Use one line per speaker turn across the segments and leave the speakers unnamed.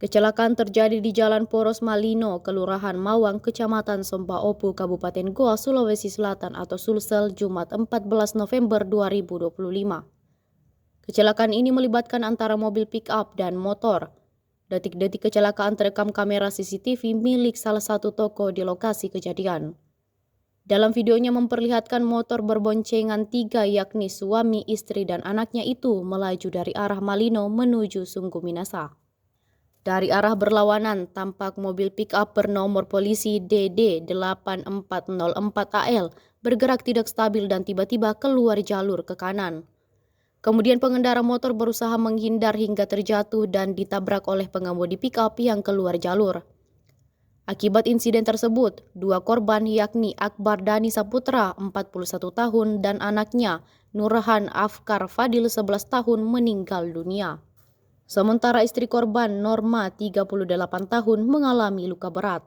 Kecelakaan terjadi di Jalan Poros Malino, Kelurahan Mawang, Kecamatan Sombaopu, Kabupaten Goa, Sulawesi Selatan atau Sulsel, Jumat 14 November 2025. Kecelakaan ini melibatkan antara mobil pick-up dan motor. Detik-detik kecelakaan terekam kamera CCTV milik salah satu toko di lokasi kejadian. Dalam videonya memperlihatkan motor berboncengan 3 yakni suami, istri, dan anaknya itu melaju dari arah Malino menuju Sungguh Minasa. Dari arah berlawanan, tampak mobil pick-up bernomor polisi DD8404AL bergerak tidak stabil dan tiba-tiba keluar jalur ke kanan. Kemudian pengendara motor berusaha menghindar hingga terjatuh dan ditabrak oleh pengemudi pick-up yang keluar jalur. Akibat insiden tersebut, 2 korban yakni Akbar Dani Saputra, 41 tahun, dan anaknya Nurhan Afkar Fadil, 11 tahun, meninggal dunia. Sementara istri korban, Norma, 38 tahun, mengalami luka berat.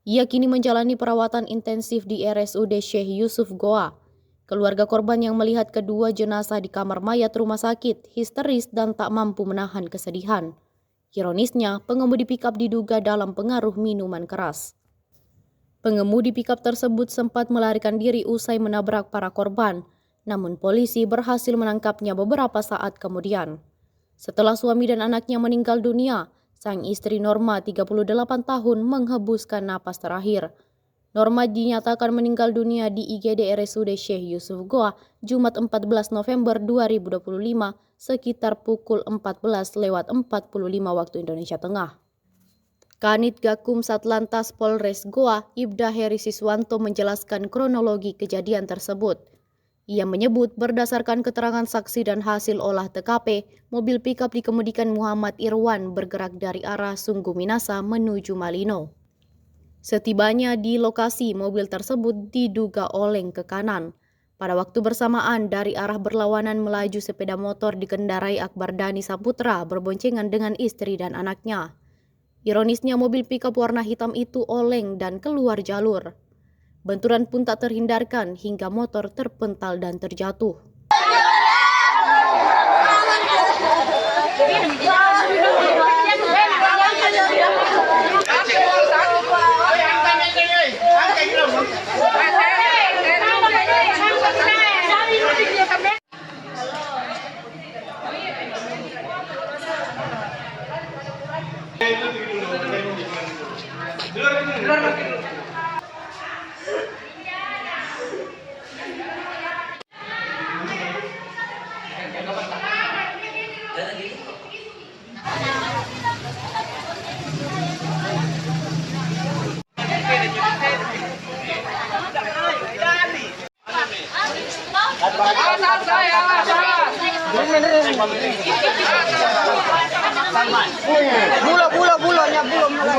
Ia kini menjalani perawatan intensif di RSUD Syekh Yusuf Goa. Keluarga korban yang melihat kedua jenazah di kamar mayat rumah sakit histeris dan tak mampu menahan kesedihan. Ironisnya, pengemudi pikap diduga dalam pengaruh minuman keras. Pengemudi pikap tersebut sempat melarikan diri usai menabrak para korban, namun polisi berhasil menangkapnya beberapa saat kemudian. Setelah suami dan anaknya meninggal dunia, sang istri Norma, 38 tahun, menghembuskan napas terakhir. Norma dinyatakan meninggal dunia di IGD RSUD Syekh Yusuf Goa, Jumat 14 November 2025, sekitar pukul 14:45 waktu Indonesia Tengah. Kanit Gakum Satlantas Polres Goa, Ibda Heri Siswanto menjelaskan kronologi kejadian tersebut. Ia menyebut berdasarkan keterangan saksi dan hasil olah TKP, mobil pikap dikemudikan Muhammad Irwan bergerak dari arah Sungguh Minasa menuju Malino. Setibanya di lokasi, mobil tersebut diduga oleng ke kanan. Pada waktu bersamaan, dari arah berlawanan melaju sepeda motor dikendarai Akbar Dani Saputra berboncengan dengan istri dan anaknya. Ironisnya, mobil pikap warna hitam itu oleng dan keluar jalur. Benturan pun tak terhindarkan hingga motor terpental dan terjatuh.
Bulanya belum mulai.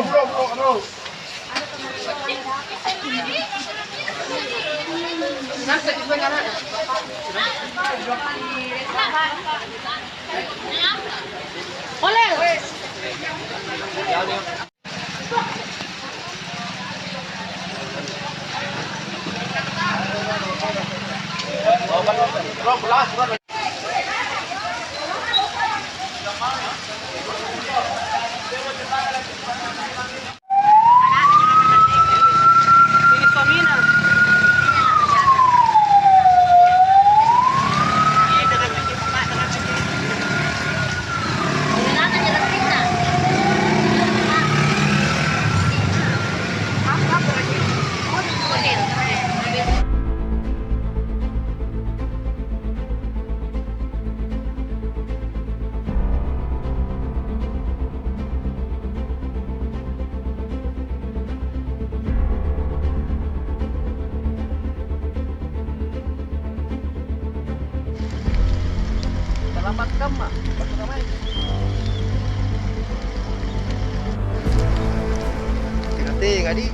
Selamat kama. Hati-hati, Ngadi.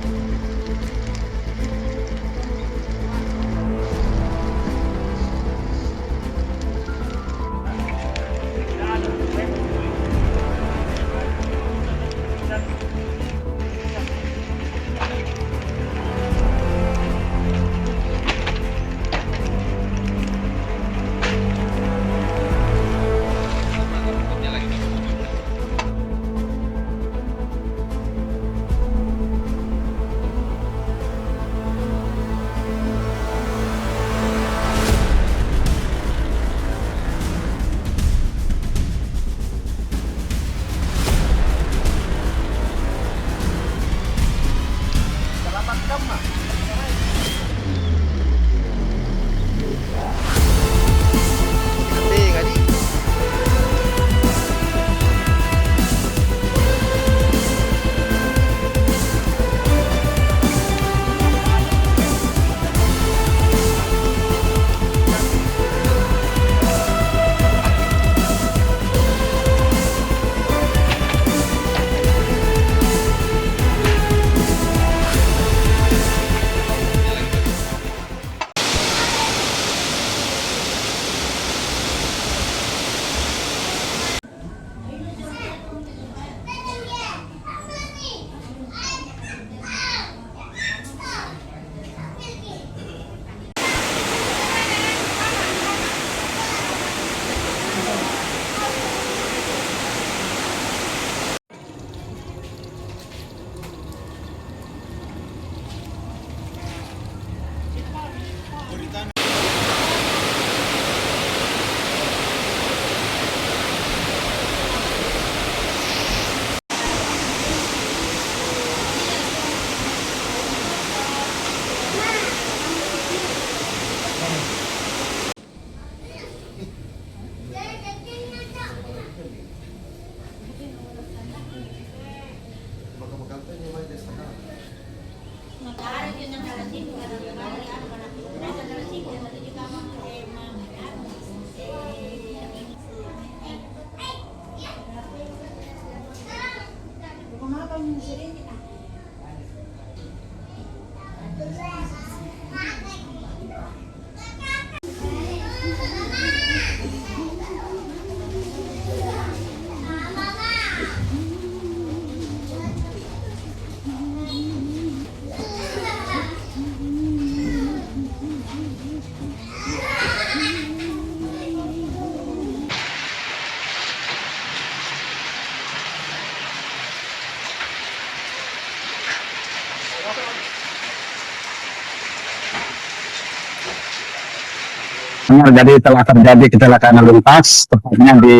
Benar, jadi telah terjadi kecelakaan lalu lintas, tepatnya di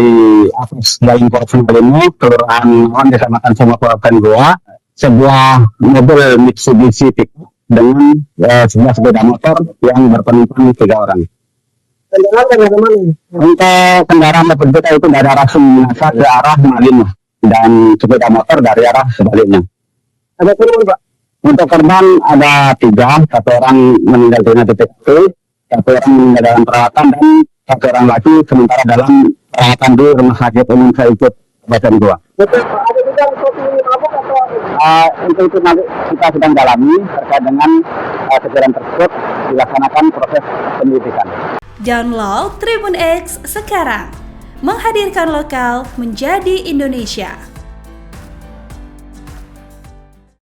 atas Jalan Korban Kelimo, Kelurahan Nawan, Kecamatan Sumur, Kabupaten Goa. Sebuah mobil Mitsubishi pickup dengan sebuah sepeda motor yang berpenumpang 3 orang. Untuk kendaraan berbeda itu dari arah Suminasa ke arah Malino dan sepeda motor dari arah sebaliknya. Ada korban, Pak? Untuk korban ada 3, 1 orang meninggal dunia di TKP, 1 orang meninggal dalam perawatan dan 1 orang lagi sementara dalam perawatan di Rumah Sakit Umum Saikut Kabupaten Goa. Untuk itu nanti kita sedang dalami terkait dengan kejadian tersebut, dilaksanakan proses penyelidikan.
Download Tribun X sekarang, menghadirkan lokal menjadi Indonesia.